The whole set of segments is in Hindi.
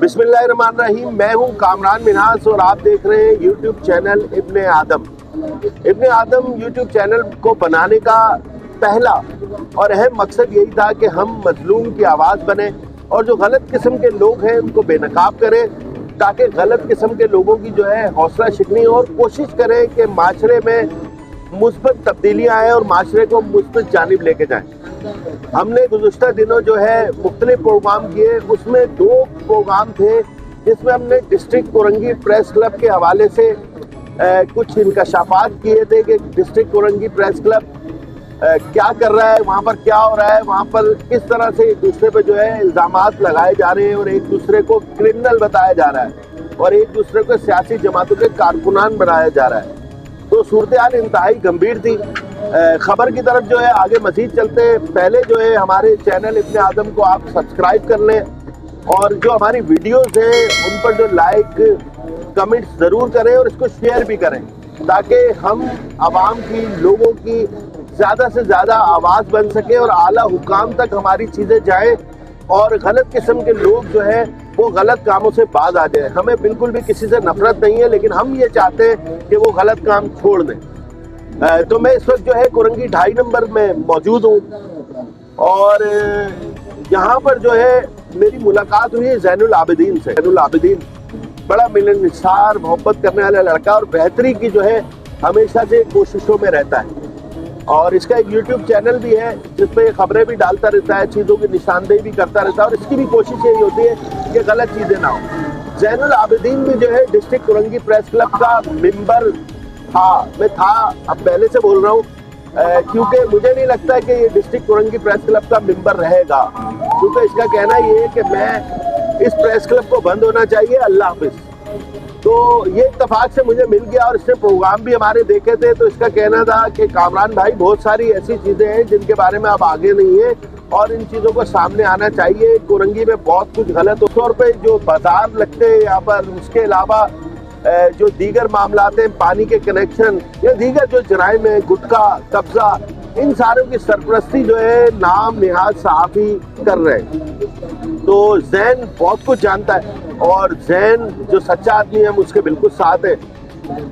बिस्मिल्लाहिर्रहमानिर्रहीम। मैं हूं कामरान मिन्हास और आप देख रहे हैं यूट्यूब चैनल इब्ने आदम। इब्ने आदम यूट्यूब चैनल को बनाने का पहला और अहम मकसद यही था कि हम मजलूम की आवाज़ बने और जो गलत किस्म के लोग हैं उनको बेनकाब करें, ताकि गलत किस्म के लोगों की जो है हौसला शिकनी और कोशिश करें कि माशरे में मुस्बत तब्दीलियाँ आएँ और माशरे को मुस्बत जानिब लेके जाएँ। हमने गुज़श्ता दिनों जो है मुख्तलिफ प्रोग्राम किए, उसमें 2 प्रोग्राम थे जिसमें हमने डिस्ट्रिक्ट कोरंगी प्रेस क्लब के हवाले से कुछ इंकशाफात किए थे कि डिस्ट्रिक्ट कोरंगी प्रेस क्लब क्या कर रहा है, वहाँ पर क्या हो रहा है, वहाँ पर किस तरह से एक दूसरे पर जो है इल्ज़ामात लगाए जा रहे हैं और एक दूसरे को क्रिमिनल बताया जा रहा है और एक दूसरे को सियासी जमातों के कारकुनान बनाया जा रहा है। तो सूरत हाल इंतहाई गंभीर थी। खबर की तरफ जो है आगे मज़ीद चलते पहले जो है हमारे चैनल इब्ने आदम को आप सब्सक्राइब कर लें और जो हमारी वीडियोस हैं उन पर जो लाइक कमेंट्स ज़रूर करें और इसको शेयर भी करें, ताकि हम आवाम की, लोगों की ज़्यादा से ज़्यादा आवाज़ बन सके और आला हुकाम तक हमारी चीज़ें जाएँ और गलत किस्म के लोग जो है वो गलत कामों से बाज आ जाए। हमें बिल्कुल भी किसी से नफरत नहीं है, लेकिन हम ये चाहते हैं कि वो गलत काम छोड़ दें। तो मैं इस वक्त जो है कोरंगी 2.5 नंबर में मौजूद हूँ और यहाँ पर जो है मेरी मुलाकात हुई है ज़ैनुल आबिदीन से। ज़ैनुल आबिदीन बड़ा मिलनसार, मोहब्बत करने वाला लड़का और बेहतरी की जो है हमेशा से कोशिशों में रहता है और इसका एक यूट्यूब चैनल भी है जिसपे खबरें भी डालता रहता है, चीज़ों की निशानदेही भी करता रहता है और इसकी भी कोशिश यही होती है कि गलत चीज़ें ना हो। ज़ैनुल आबिदीन भी जो है डिस्ट्रिक्ट कोरंगी प्रेस क्लब का मेंबर था, मैं था, अब पहले से बोल रहा हूँ क्योंकि मुझे नहीं लगता कि ये डिस्ट्रिक्ट कोरंगी प्रेस क्लब का मेंबर रहेगा, क्योंकि इसका कहना ये है कि मैं इस प्रेस क्लब को बंद होना चाहिए, अल्लाह हाफिज़। तो ये इत्तफाक से मुझे मिल गया और इसने प्रोग्राम भी हमारे देखे थे, तो इसका कहना था कि कामरान भाई बहुत सारी ऐसी चीज़ें हैं जिनके बारे में आप आगे नहीं है और इन चीज़ों को सामने आना चाहिए। कोरंगी में बहुत कुछ गलत उस तौर पे जो बाजार लगते हैं यहाँ पर, उसके अलावा जो दीगर मामलात हैं, पानी के कनेक्शन या दीगर जो जराइम है, गुटखा कब्जा, इन सारों की सरपरस्ती जो है नाम निहाज सहाफ़ी कर रहे हैं। तो जैन बहुत कुछ जानता है और जैन जो सच्चा आदमी है हम उसके बिल्कुल साथ है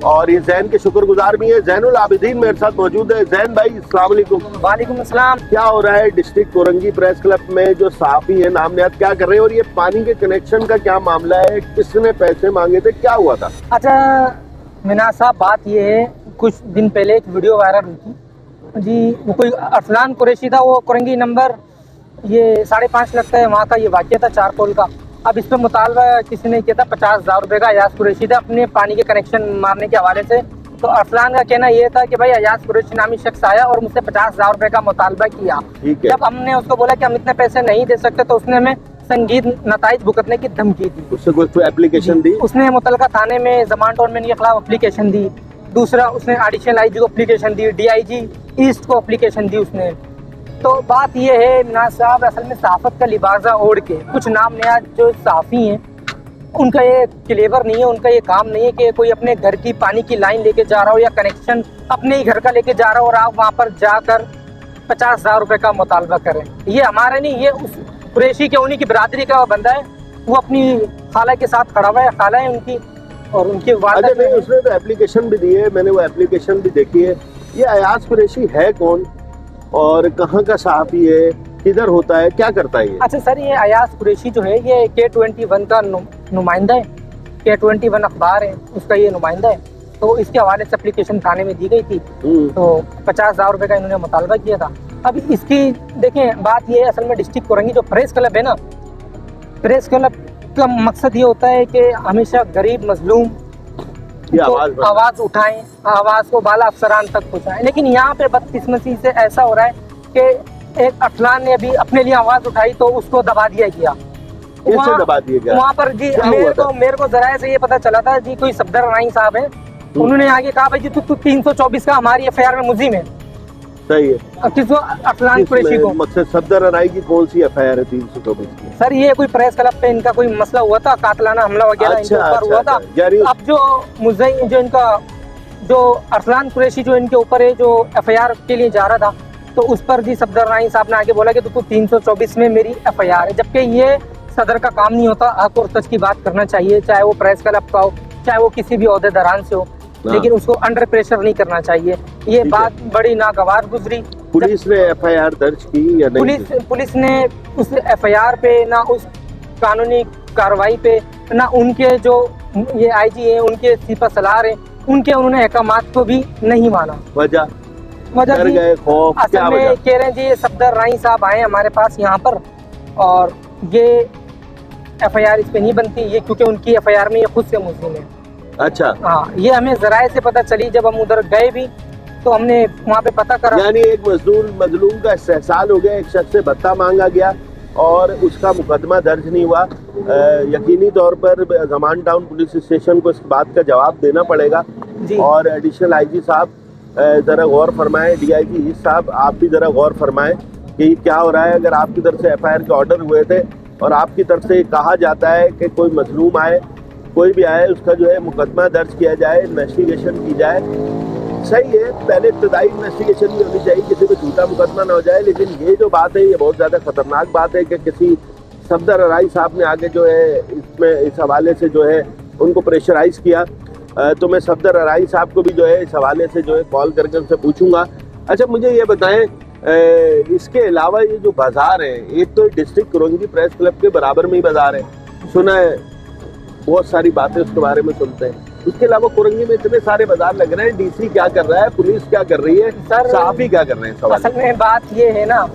और ये जैन के शुक्रगुजार भी है। ज़ैनुल आबिदीन मेरे साथ मौजूद है। जैन भाई अस्सलाम वालेकुम। वालेकुम अस्सलाम। क्या हो रहा है डिस्ट्रिक्ट कोरंगी प्रेस क्लब में, जो सहाफ़ी है नाम निहाद क्या कर रहे हैं और ये पानी के कनेक्शन का क्या मामला है, किसने पैसे मांगे थे, क्या हुआ था? अच्छा मिन्हास साहब, बात ये है, कुछ दिन पहले एक वीडियो वायरल हुई थी जी, वो कोई अरसलान कुरैशी था, वो कोरंगी नंबर ये 5.5 लगता है वहाँ का ये वाक़या था, 4 पोल का। अब इस पर मुतालबा किसी ने किया था 50,000 रुपये का, अयाज कुरैशी था, अपने पानी के कनेक्शन मारने के हवाले से। तो अरसलान का कहना ये था कि भाई अयाज कुरैशी नामी शख्स आया और मुझसे 50,000 रुपये का मुतालबा किया। जब हमने उसको बोला कि हम इतने पैसे नहीं दे सकते, तो उसने हमें संगीत नताइज भुगतने की धमकी दी। उससे कोई एप्लीकेशन दी? उसने मुतलका थाने में ज़मान टोर्नमेंट के खिलाफ एप्लीकेशन दी। दूसरा, उसने एडिशनल आईजी को एप्लीकेशन दी, DIG ईस्ट को एप्लीकेशन दी उसने। तो बात ये है मिन्हाज साहब, असल में सहाफ़त का लिबासा ओढ़ के कुछ नाम निहाद जो सहाफ़ी हैं उनका ये क्लेवर नहीं है, उनका ये काम नहीं है कि कोई अपने घर की पानी की लाइन लेके जा रहा हो या कनेक्शन अपने ही घर का लेके जा रहा हो और आप वहाँ पर जाकर 50,000 रुपये का मुतालबा करें। ये हमारा नहीं, ये उस कुरैशी के उन्हीं की बरादरी का बंदा है, वो अपनी खाला के साथ खड़ा हुआ है, खाला है उनकी और उनकी वालिदा। उसने तो एप्लीकेशन भी दी है, मैंने वो एप्लीकेशन भी देखी है। ये अयाज कुरैशी है कौन और कहाँ का सहाफ़ी है, किधर होता है, क्या करता है ये? अच्छा सर, ये अयाज कुरैशी जो है ये K21 का नुमाइंदा है, K21 अखबार है उसका ये नुमाइंदा है। तो इसके हवाले से एप्लीकेशन थाने में दी गई थी, तो 50,000 रुपये का इन्होंने मुतालबा किया था। अब इसकी देखें बात ये है, असल में डिस्ट्रिक्ट कोरंगी जो प्रेस क्लब है ना, प्रेस क्लब का मकसद ये होता है कि हमेशा गरीब मजलूम तो आवाज़ उठाएं, आवाज़ को बाला अफसरान तक पहुँचाएं। लेकिन यहाँ पे बदकिस्मती से ऐसा हो रहा है कि एक अरसलान ने अभी अपने लिए आवाज़ उठाई तो उसको दबा दिया गया। वहाँ पर जी मेरे को जराये से ये पता चला था जी, कोई सफदर रानी साहब है, उन्होंने आगे कहा भाई जी तू 324 का हमारी FIR में मुलजिम है। सही है। किसको? अरसलान कुरैशी को। मतलब सफदर रानी की कौन सी FIR है 324? सर ये कोई प्रेस क्लब पे इनका कोई मसला हुआ था, कातलाना हमला वगैरह इनके ऊपर हुआ था। अब जो मुज़्ज़िम जो इनका जो अरसलान कुरैशी जो इनके ऊपर है, जो FIR के लिए जा रहा था, तो उस पर जी सफदर रानी साहब ने आगे बोला कि तो 324 में मेरी FIR है, जबकि ये सदर का काम नहीं होता हक और सच की बात करना चाहिए, चाहे वो प्रेस क्लब का हो, चाहे वो किसी भी ओहदेदारान से हो, लेकिन उसको अंडर प्रेशर नहीं करना चाहिए। ये बात बड़ी नागवार गुजरी। पुलिस ने एफआईआर दर्ज की या नहीं? पुलिस ने उस एफआईआर पे ना उस कानूनी कार्रवाई पे ना उनके जो ये आईजी हैं, उनके सिपा सलार हैं, उनके उन्होंने अहकामात को भी नहीं माना। वजह डर गए, खौफ, असल में कह रहे हैं जी ये सफदर राई साहब आए हमारे पास यहाँ पर, और ये एफआईआर इस पे नहीं बनती, ये क्योंकि उनकी एफआईआर में ये खुद से मुलजिम है। अच्छा, हाँ, ये हमें जराए से पता चली। जब हम उधर गए भी तो हमने वहाँ पे पता करा, यानी एक मजलूम का इस्तेहसाल हो गया, एक शख्स से भत्ता मांगा गया और उसका मुकदमा दर्ज नहीं हुआ। यकीनी तौर पर ज़मान टाउन पुलिस स्टेशन को इस बात का जवाब देना पड़ेगा। और एडिशनल आईजी साहब ज़रा गौर फरमाएं, डीआईजी साहब आप भी ज़रा गौर फरमाएं कि क्या हो रहा है। अगर आपकी तरफ से एफआईआर के ऑर्डर हुए थे और आपकी तरफ से कहा जाता है कि कोई मजलूम आए, कोई भी आए, उसका जो है मुकदमा दर्ज किया जाए, इन्वेस्टिगेशन की जाए, सही है। पहले इब्तदाई इन्वेस्टिगेशन भी होनी चाहिए, किसी पे झूठा मुकदमा ना हो जाए। लेकिन ये जो बात है ये बहुत ज़्यादा खतरनाक बात है कि किसी सफदर राई साहब ने आगे जो है इसमें इस हवाले से जो है उनको प्रेशराइज किया। तो मैं सफदर राई साहब को भी जो है इस हवाले से जो है कॉल करके उनसे पूछूंगा। अच्छा, मुझे ये बताएं, इसके अलावा ये जो बाजार है, एक तो डिस्ट्रिक्ट कुरंगी प्रेस क्लब के बराबर में ही बाजार है, सुना है, बहुत सारी बातें उसके बारे में सुनते हैं। उसके अलावा कुरंगी में इतने सारे बाजार लग रहे हैं, डीसी क्या कर रहा है, पुलिस क्या कर रही है, सहाफी क्या कर रहे हैं? असल में बात ये है ना,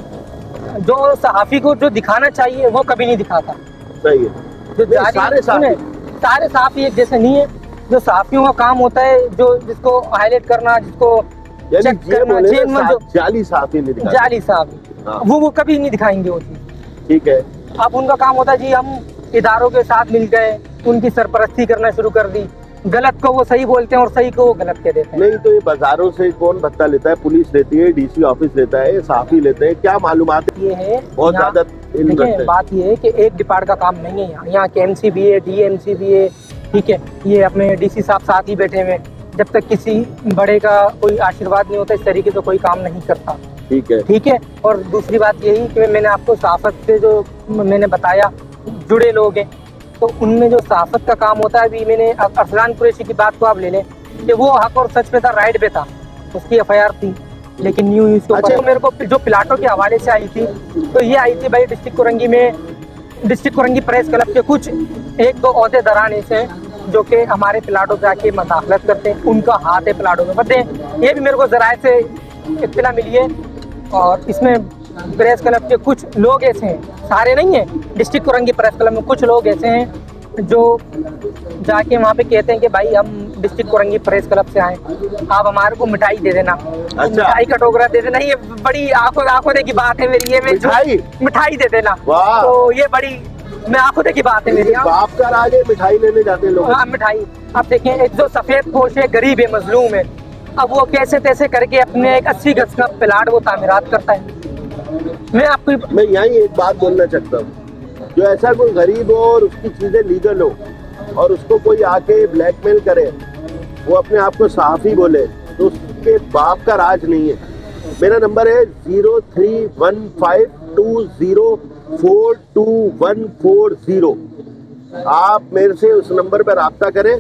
जो सहाफी को जो दिखाना चाहिए वो कभी नहीं दिखाता। सही है, जो सारे सहाफी एक जैसे नहीं है। जो सहाफियों का काम होता है, जो जिसको हाईलाइट करना, जिसको चेक करना, जाली सहाफी नहीं दिखाते, जाली सहाफी वो कभी नहीं दिखाएंगे वो चीज। ठीक है, अब उनका काम होता है जी हम इदारों के साथ मिल गए, उनकी सरपरस्ती करना शुरू कर दी, गलत को वो सही बोलते हैं और सही को वो गलत कह देते हैं। नहीं तो ये बाजारों से कौन भत्ता लेता है? पुलिस लेती है, डीसी ऑफिस लेता है, सहाफी लेते हैं, क्या मालूमात ये है? बहुत ज्यादा बात ये है कि एक डिपार्ट का काम नहीं है यहाँ के एमसी भी है, डीएमसी भी है, ठीक है, ये अपने डीसी साहब साथ ही बैठे हुए। जब तक किसी बड़े का कोई आशीर्वाद नहीं होता इस तरीके से कोई काम नहीं करता। ठीक है। और दूसरी बात यही कि मैंने आपको सहाफत से जो मैंने बताया जुड़े लोग हैं, तो उनमें जो सहाफत का काम होता है, अभी मैंने अरसलान कुरैशी की बात को आप ले लें कि वो हक और सच पे था, राइट पे था, उसकी एफआईआर थी, लेकिन न्यू तो मेरे को जो प्लाटों के हवाले से आई थी, तो ये आई थी भाई डिस्ट्रिक्ट कुरंगी में, डिस्ट्रिक्ट कुरंगी प्रेस क्लब के कुछ एक दो ओहदेदारान ऐसे हैं जो कि हमारे प्लाटों पे आके मदाखलत करते हैं, उनका हाथ है प्लाटों में, पता है, ये भी मेरे को जराए से इत्तला मिली है। और इसमें प्रेस क्लब के कुछ लोग ऐसे हैं, सारे नहीं है, डिस्ट्रिक्ट कुरंगी प्रेस क्लब में कुछ लोग ऐसे हैं जो जाके वहाँ पे कहते हैं कि भाई हम डिस्ट्रिक्ट कुरंगी प्रेस क्लब से आए, आप हमारे को मिठाई दे देना। अच्छा। मिठाई का टोकरा दे देना, ये बड़ी आंखों देखी बात है मेरी, ये मिठाई दे देना, तो ये बड़ी मैं आंखों देखी बात है मेरी। बाप का राज है, मिठाई लेने जाते लोग। हाँ, मिठाई। अब देखें, एक जो सफेद पोश है, गरीब है, मजलूम है, अब वो कैसे तैसे करके अपने एक 80 गज का प्लाट वो तामीरात करता है। मैं यही एक बात बोलना चाहता हूँ, जो ऐसा कोई गरीब हो और उसकी चीजें लीगल हो और उसको कोई आके ब्लैकमेल करे, वो अपने आप को सहाफी बोले, तो उसके बाप का राज नहीं है। मेरा नंबर है 031520424140। आप मेरे से उस नंबर पर राब्ता करें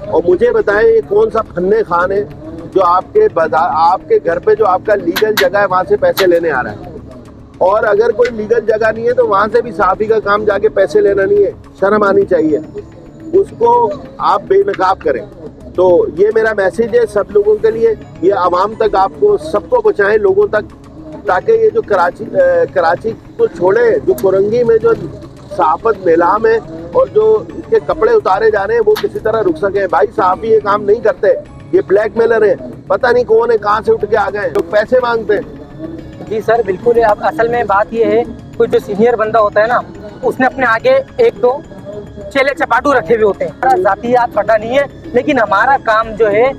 और मुझे बताएं ये कौन सा फन्ने खान है जो आपके घर पे जो आपका लीगल जगह है वहाँ से पैसे लेने आ रहा है। और अगर कोई लीगल जगह नहीं है तो वहाँ से भी सहाफी का काम जाके पैसे लेना नहीं है, शर्म आनी चाहिए, उसको आप बेनकाब करें। तो ये मेरा मैसेज है सब लोगों के लिए, ये आवाम तक आपको सबको पहुँचाएं, लोगों तक, ताकि ये जो कराची को छोड़े, जो कुरंगी में जो सहाफत नीलाम है और जो इसके कपड़े उतारे जा रहे हैं वो किसी तरह रुक सके। भाई सहाफी ये काम नहीं करते, ये ब्लैकमेलर है, पता नहीं कौन है, कहाँ से उठ के आ गए, लोग पैसे मांगते हैं। जी सर, बिल्कुल है। अब असल में बात ये है, कोई जो सीनियर बंदा होता है ना, उसने अपने आगे एक दो चेले चपाटू रखे हुए होते हैं। जातियात पता नहीं है, लेकिन हमारा काम जो है,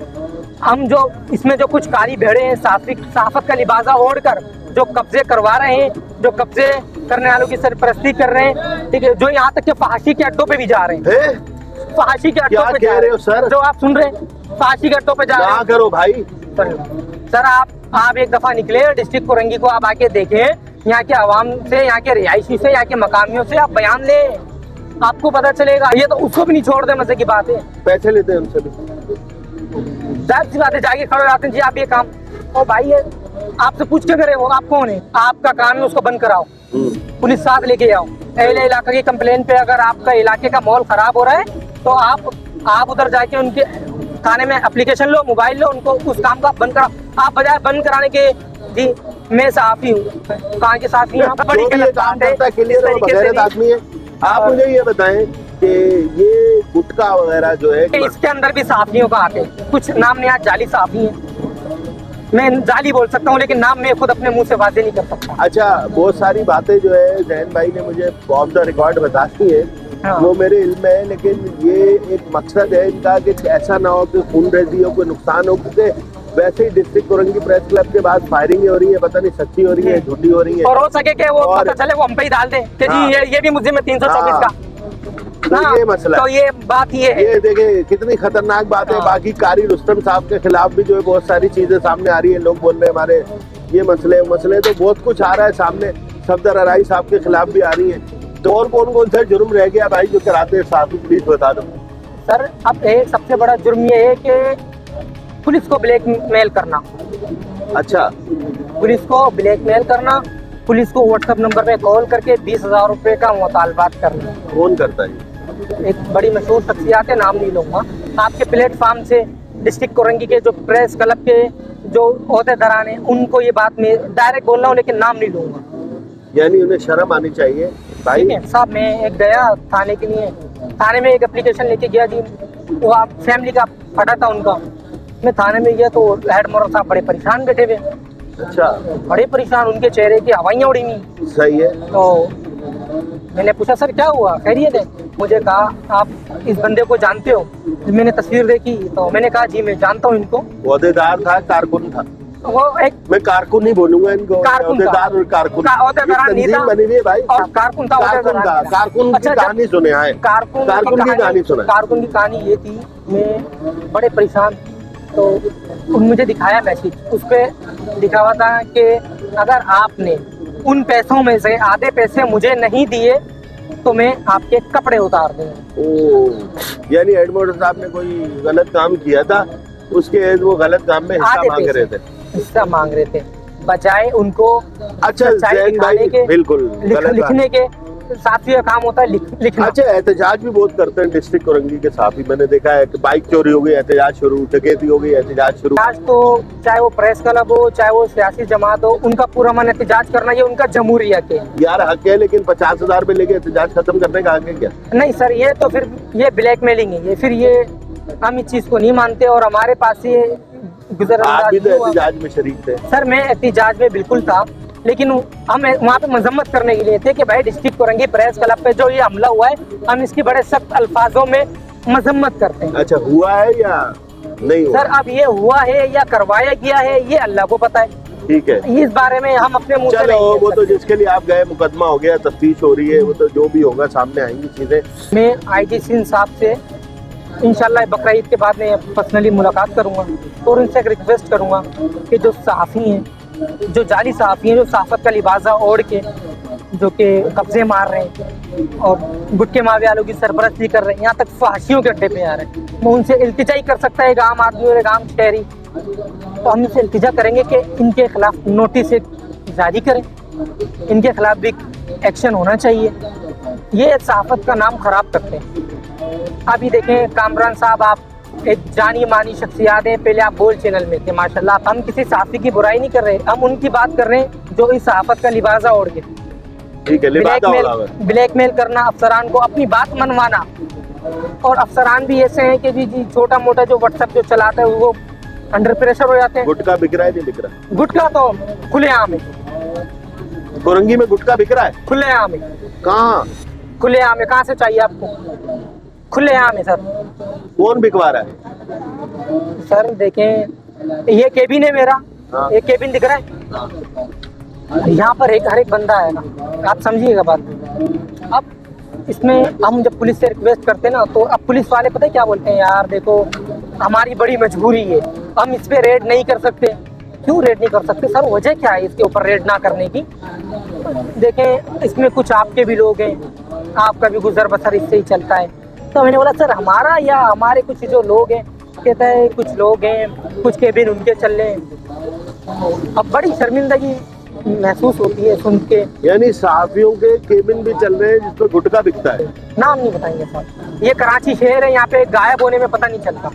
हम जो इसमें जो कुछ कारी भेड़े हैं, सहाफत का लिबासा ओढ़कर जो कब्जे करवा रहे हैं, जो कब्जे करने वालों की सरपरस्ती कर रहे हैं, ठीक है, जो यहाँ तक के फहाशी के अड्डों पे भी जा रहे हैं। फहाशी के अड्डों पे जा रहे हो सर, जो आप सुन रहे हैं, फहाशी के अड्डों पे जा रहे हैं। करो भाई सर, आप एक दफा निकले डिस्ट्रिक्ट कुरंगी को, आप आके देखें यहाँ के आवाम से, यहाँ के रिहायशी से, यहाँ के मकामियों से आप बयान ले, आपको पता चलेगा। ये तो उसको भी नहीं छोड़ दे, मजे की बात है। पैसे लेते हैं उनसे भी, जाहिर सी बात है, जाके खड़े रहते हैं जी आप ये काम, और भाई ये आपसे पूछ के करे, वो आप कौन है, आपका काम है उसको बंद कराओ, पुलिस साथ लेके आओ। अहले इलाके की कंप्लेन पे अगर आपका इलाके का माहौल खराब हो रहा है तो आप उधर जाके उनके थाने में एप्लीकेशन लो, मोबाइल लो, उनको उस काम को आप बंद कराओ। आप बजाय बंद कराने के, जी मैं साफी हूँ, कहाँ के साफी हूँ, बड़ी गलत बात है, इस तरीके से आदमी है। आप मुझे ये बताएं कि ये गुटखा वगैरह जो है, इसके अंदर भी साफियों का आते हैं, कुछ नाम ने आज जाली साफी है, मैं जाली बोल सकता हूँ लेकिन नाम मैं खुद अपने मुंह से वाजे नहीं कर सकता। अच्छा, बहुत सारी बातें जो है जैन भाई ने मुझे ऑफ द रिकॉर्ड बताती है, हाँ। वो मेरे इल्म में है, लेकिन ये एक मकसद है इनका कि ऐसा ना हो कि खूनरेजी हो, कोई नुकसान हो, क्योंकि वैसे ही डिस्ट्रिक्ट कोरंगी प्रेस क्लब के बाद फायरिंग हो रही है, पता नहीं सच्ची हो रही है झूठी हो रही है, और हो सके कि वो पता चले वो हम पे ही डाल दें कि हाँ। जी ये भी मुझे में 324 का, तो ये मसला तो ये बात ये है। ये देखे कितनी खतरनाक बात है। हाँ। बाकी कारी रुस्तम साहब के खिलाफ भी जो है बहुत सारी चीजें सामने आ रही है, लोग बोल रहे हैं हमारे ये मसले तो बहुत कुछ आ रहा है सामने, सफदर अराई साहब के खिलाफ भी आ रही है। तो और कौन से जुर्म रह गया भाई जो कराते हैं साहब, प्लीज बता दो सर। अब एक सबसे बड़ा जुर्म ये है कि पुलिस को ब्लैकमेल करना। अच्छा, पुलिस को ब्लैकमेल करना, पुलिस को व्हाट्सएप नंबर पे कॉल करके 20,000 रुपए का मुतालबात करना। कौन करता है? एक बड़ी मशहूर शख्सियत है, नाम नहीं लूंगा, आपके प्लेटफॉर्म से डिस्ट्रिक्ट कोरंगी के जो प्रेस क्लब के जो ओहदेदारान हैं उनको ये बात मैं डायरेक्ट बोल रहा हूँ लेकिन नाम नहीं लूंगा। यानी उन्हें शर्म आनी चाहिए भाई। ठीक है साहब, मैं एक गया थाने के लिए, थाने में एक एप्लीकेशन लेके गया जी, वो आप फैमिली का फटा था उनका, मैं थाने में गया तो हेड मोहर साहब बड़े परेशान बैठे हुए। अच्छा, बड़े परेशान, उनके चेहरे की हवाइयाँ उड़ी हुई। सही है। तो मैंने पूछा सर क्या हुआ, खैरियत है? मुझे कहा आप इस बंदे को जानते हो? मैंने तस्वीर देखी तो मैंने कहा जी मैं जानता हूँ इनको। ओहदेदार था, कारकुन था? वो एक मैं कारकुन ही बोलूंगा इनको, ओहदेदार और कारकुन नहीं था, बनी हुई है भाई। और कारकुन था, कारकुन की कहानी सुने आए, कारकुन की कहानी सुना। कारकुन की कहानी ये थी, मैं बड़े परेशान, तो उन मुझे दिखाया मैसेज, उस पर लिखा हुआ था कि अगर आपने उन पैसों में से आधे पैसे मुझे नहीं दिए तो मैं आपके कपड़े उतार दूंगा। ओ, यानी एडमोडर साहब ने कोई गलत काम किया था, उसके एवज वो गलत काम में हिस्सा मांग रहे थे, हिस्सा मांग रहे थे, बजाय उनको अच्छा जैन भाई बिल्कुल लिखने के। साफी का काम होता है लिखना। अच्छा, एहतजाज भी बहुत करते हैं डिस्ट्रिक्ट कोरंगी के साफी, मैंने देखा है कि बाइक चोरी हो गई एहतजाज शुरू, डकैती हो गई एहतजाज शुरू। आज तो चाहे वो प्रेस क्लब हो, चाहे वो सियासी जमात हो, उनका पूरा मन एहतजाज करना ये उनका जमहूरियत है। यार हक है, लेकिन 50,000 में लेके एहतजाज खत्म करने का हक है क्या? नहीं सर, ये तो फिर ये ब्लैकमेलिंग है, ये फिर ये हम इस चीज को नहीं मानते और हमारे पास ये आप भी तो एहतजाज में शरीक थे। सर मैं एहतजाज में बिल्कुल था, लेकिन हम वहाँ पे मजम्मत करने के लिए थे कि भाई डिस्ट्रिक्ट कोरंगी प्रेस क्लब पे जो ये हमला हुआ है हम इसकी बड़े सख्त अल्फाजों में मजम्मत करते हैं। अच्छा, हुआ है या नहीं हुआ? सर अब ये हुआ है या करवाया गया है ये अल्लाह को पता है। ठीक है, इस बारे में हम अपने मुंह से नहीं वो तो जिसके लिए आप गए मुकदमा हो गया, तफ्तीश हो रही है, वो तो जो भी होगा सामने आएंगी चीजें। मैं आईजी सिंह साहब से इंशाल्लाह बकरा ईद के बाद मैं पर्सनली मुलाकात करूंगा और उनसे एक रिक्वेस्ट करूंगा कि जो सहाफ़ी हैं, जो जाली सहाफ़ी हैं, जो सहाफ़त का लिबासा ओढ़ के जो कि कब्जे मार रहे हैं और गुटके मावे वालों की सरपरस्ती कर रहे हैं, यहाँ तक फहाशियों के अड्डे पे आ रहे हैं, वो उनसे इल्तिजा ही कर सकता है एक आम आदमी और एक आम शहरी। तो हम इनसे इल्तिजा करेंगे कि इनके खिलाफ नोटिस जारी करें, इनके खिलाफ भी एक्शन होना चाहिए। ये सहाफ़त का नाम खराब करते हैं। अभी देखें कामरान साहब, आप एक जानी मानी शख्सियत है, पहले आप बोल चैनल में थे माशाल्लाह। हम किसी सहाफ़ी की बुराई नहीं कर रहे, हम उनकी बात कर रहे हैं जो इस सहाफ़त का लिबासा ओढ़ के ब्लैकमेल करना, अफसरान को अपनी बात मनवाना। और अफसरान भी ऐसे हैं कि जी छोटा मोटा जो व्हाट्सएप जो चलाता है वो अंडर प्रेशर हो जाते हैं। गुटखा बिक रहा है नहीं बिक रहा? गुटखा तो खुलेआम है, कोरंगी में गुटखा बिक रहा है खुलेआम है। कहाँ खुलेआम है? कहाँ से चाहिए आपको? खुलेआम है सर। कौन बिकवा रहा है? सर देखें, ये केबिन है मेरा, एक केबिन दिख रहा है, यहाँ पर हर एक बंदा आएगा, आप समझिएगा बात। अब इसमें हम जब पुलिस से रिक्वेस्ट करते हैं ना, तो अब पुलिस वाले पता है क्या बोलते हैं, यार देखो हमारी बड़ी मजबूरी है, हम इस पे रेड नहीं कर सकते। क्यों रेड नहीं कर सकते सर? वजह क्या है इसके ऊपर रेड ना करने की? देखें, इसमें कुछ आपके भी लोग हैं, आपका भी गुजर बसर इससे ही चलता है। तो मैंने बोला सर हमारा या हमारे कुछ जो लोग हैं, कहता है कुछ लोग हैं, कुछ केबिन उनके चल रहे हैं। अब बड़ी शर्मिंदगी महसूस होती है सुन के। यानी सहाफियों के केबिन भी चल रहे हैं जिसपे गुटखा बिकता है। नाम नहीं बताएंगे सर, ये कराची शहर है, यहाँ पे गायब होने में पता नहीं चलता।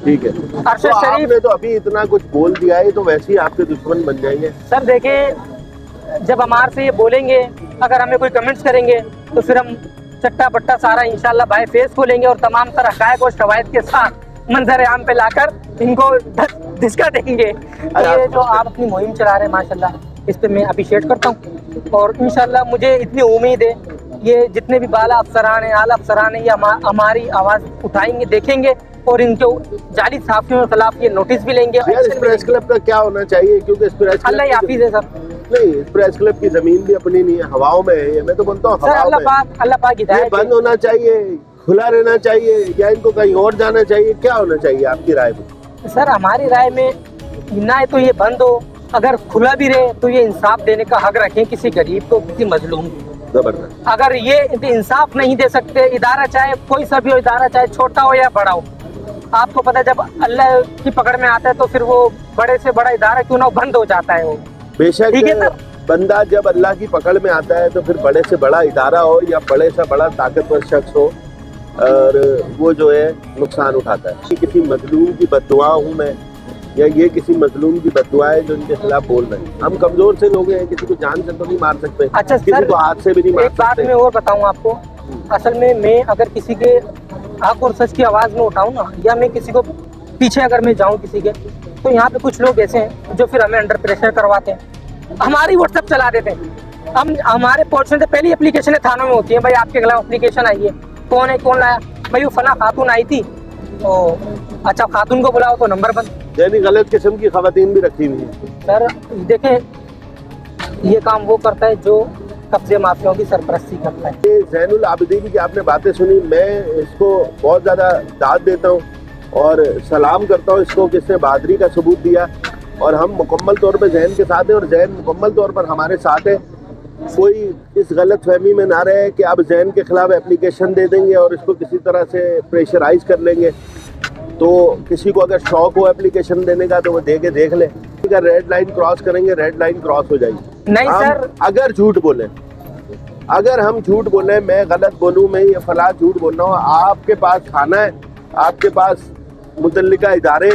ठीक है, अरशद तो शरीफ आपने तो अभी इतना कुछ बोल दिया है, तो वैसे ही आपके दुश्मन बन जाएंगे। सर देखें, जब हमारे से ये बोलेंगे, अगर हमें कोई कमेंट्स करेंगे तो फिर हम चट्टा बट्टा सारा इंशाल्लाह बाय फेस खोलेंगे और तमाम तरह हकायक और शवायद के साथ मंजर आम पे लाकर इनको धिसका देंगे। ये जो आप अपनी मुहिम चला रहे हैं माशाल्लाह, इस पे मैं अप्रिशिएट करता हूँ और इंशाल्लाह मुझे इतनी उम्मीद है ये जितने भी बाला अफसरान हैं, आला अफसरान हैं, ये हमारी आवाज़ उठाएंगे, देखेंगे और इनके जाली सहाफियों के खिलाफ ये नोटिस भी लेंगे। इस प्रेस क्लब का क्या होना चाहिए, क्योंकि इस प्रेस क्लब अल्लाह हाफिज है सर। नहीं, इस प्रेस क्लब की जमीन भी अपनी नहीं है, हवाओं में है। मैं तो बोलता हूँ अल्लाह पाक हिदायत बंद होना चाहिए, खुला रहना चाहिए, या इनको कहीं और जाना चाहिए? क्या होना चाहिए आपकी राय में? सर हमारी राय में ना तो ये बंद हो, अगर खुला भी रहे तो ये इंसाफ देने का हक रखें किसी गरीब को, किसी मजलूम को। जबरदस्त। अगर ये इंसाफ नहीं दे सकते, इदारा चाहे कोई सा भी हो, इदारा चाहे छोटा हो या बड़ा हो, आपको पता है जब अल्लाह की पकड़ में आता है तो फिर वो बड़े से बड़ा इदारा क्यों ना हो, बंद हो जाता है वो। बेशक, ठीक है सर। बंदा जब अल्लाह की पकड़ में आता है तो फिर बड़े से बड़ा इदारा हो या बड़े से बड़ा ताकतवर शख्स हो, और वो जो है नुकसान उठाता है। किसी मजलूम की बद्दुआ हूँ मैं, या ये किसी मजलूम की बद्दुआ है जो इनके खिलाफ बोल रहे हैं। हम कमजोर से लोग हैं, किसी को जान से तो नहीं मार सकते। अच्छा किसी सर, को हाथ से भी नहीं मार सकते। एक बात मैं और बताऊँ आपको, असल में मैं अगर किसी के हक और सच की आवाज़ में उठाऊँ ना, या मैं किसी को पीछे अगर मैं जाऊँ किसी के, तो यहाँ पे कुछ लोग ऐसे हैं जो फिर हमें अंडर प्रेशर करवाते हैं, हमारी व्हाट्सएप चला देते हैं। हम हमारे पहुंचने से पहली एप्लीकेशनें थानों में होती हैं, भाई आपके खिलाफ एप्लीकेशन आई है, कौन है, कौन लाया, भाई वो फला खातून आई थी, तो अच्छा खातून को बुलाओ तो नंबर बंद। यानी गलत किस्म की खवातीन भी रखी हुई है। सर देखें, ये काम वो करता है जो कब्जे माफियाओं की सरपरस्ती करता है। ये ज़ैनुल आबिदीन की आपने बातें सुनी, मैं इसको बहुत ज़्यादा दाद देता हूँ और सलाम करता हूँ इसको, किसने बहादुरी का सबूत दिया। और हम मुकम्मल तौर पर जैन के साथ हैं और जैन मुकम्मल तौर पर हमारे साथ है। कोई इस गलत फहमी में ना रहे कि आप जैन के खिलाफ एप्लीकेशन दे देंगे और इसको किसी तरह से प्रेशराइज कर लेंगे। तो किसी को अगर शौक हो एप्लीकेशन देने का तो वो दे के देख ले। अगर रेड लाइन क्रॉस करेंगे, रेड लाइन क्रॉस हो जाएगी। नहीं सर, अगर झूठ बोले, अगर हम झूठ बोले, मैं गलत बोलूँ, मैं ये फला झूठ बोल रहा हूँ, आपके पास खाना है, आपके पास मुतल्लिका इदारे,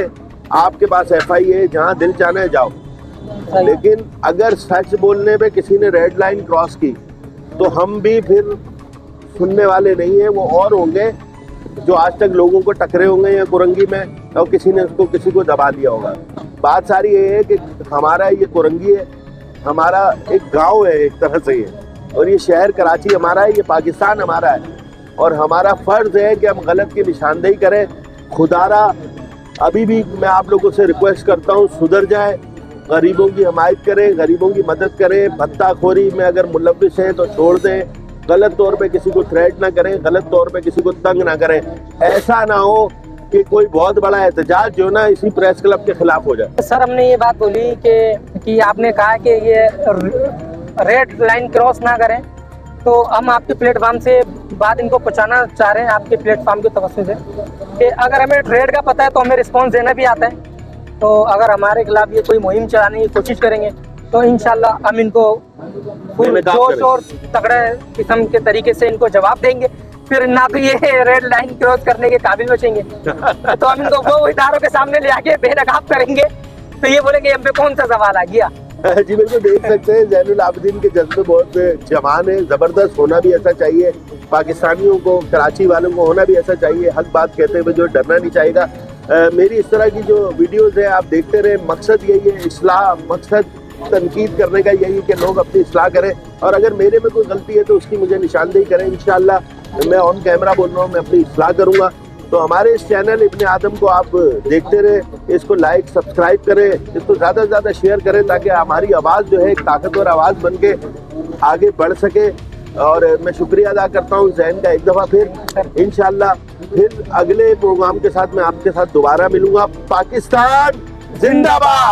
आपके पास FI है, जहाँ दिल चाहना है जाओ। लेकिन अगर सच बोलने पे किसी ने रेड लाइन क्रॉस की तो हम भी फिर सुनने वाले नहीं है। वो और होंगे जो आज तक लोगों को टकरे होंगे या कुरंगी में, और किसी ने उसको किसी को दबा दिया होगा। बात सारी ये है कि हमारा ये कुरंगी है, हमारा एक गांव है एक तरह से ये, और ये शहर कराची हमारा है, ये पाकिस्तान हमारा है, और हमारा फ़र्ज़ है कि हम गलत की निशानदेही करें। खुदारा अभी भी मैं आप लोगों से रिक्वेस्ट करता हूँ, सुधर जाए, गरीबों की हमायत करें, गरीबों की मदद करें। भत्ताखोरी में अगर मुलव्विस हैं तो छोड़ दें, गलत तौर पे किसी को थ्रेट ना करें, गलत तौर पे किसी को तंग ना करें। ऐसा ना हो कि कोई बहुत बड़ा एहतजाज जो ना इसी प्रेस क्लब के खिलाफ हो जाए। सर हमने ये बात बोली कि आपने कहा कि ये रेड लाइन क्रॉस ना करें, तो हम आपके प्लेटफॉर्म से बात इनको पहुंचाना चाह रहे हैं, आपके प्लेटफॉर्म के तवज्जो से, कि अगर हमें ट्रेड का पता है तो हमें रिस्पांस देना भी आता है। तो अगर हमारे खिलाफ ये कोई मुहिम चलाने की कोशिश करेंगे तो इंशाल्लाह हम इनको फुल जोश और तगड़े किस्म के तरीके से इनको जवाब देंगे। फिर ना तो ये रेड लाइन क्रॉस करने के काबिल बचेंगे तो हम इनको वो इदारों के सामने ले आके बेनकाब करेंगे, तो ये बोलेंगे हम पे कौन सा सवाल आ गया। जी बिल्कुल, देख सकते हैं ज़ैनुल आबिदीन के जज्बे बहुत जवान है, ज़बरदस्त। होना भी ऐसा चाहिए, पाकिस्तानियों को, कराची वालों को होना भी ऐसा चाहिए। हक बात कहते हुए जो डरना नहीं चाहिएगा। मेरी इस तरह की जो वीडियोस हैं आप देखते रहे, मकसद यही है, इस्लाह, मकसद तनकीद करने का यही है कि लोग अपनी इस्लाह करें, और अगर मेरे में कोई गलती है तो उसकी मुझे निशानदेही करें। इंशाअल्लाह मैं ऑन कैमरा बोल रहा हूँ, मैं अपनी इस्लाह करूँगा। तो हमारे इस चैनल इब्ने आदम को आप देखते रहे, इसको लाइक सब्सक्राइब करें, इसको ज़्यादा से ज़्यादा शेयर करें, ताकि हमारी आवाज़ जो है एक ताकतवर आवाज़ बन के आगे बढ़ सके। और मैं शुक्रिया अदा करता हूँ ज़ैन का एक दफ़ा फिर। इंशाअल्लाह फिर अगले प्रोग्राम के साथ मैं आपके साथ दोबारा मिलूँगा। पाकिस्तान जिंदाबाद।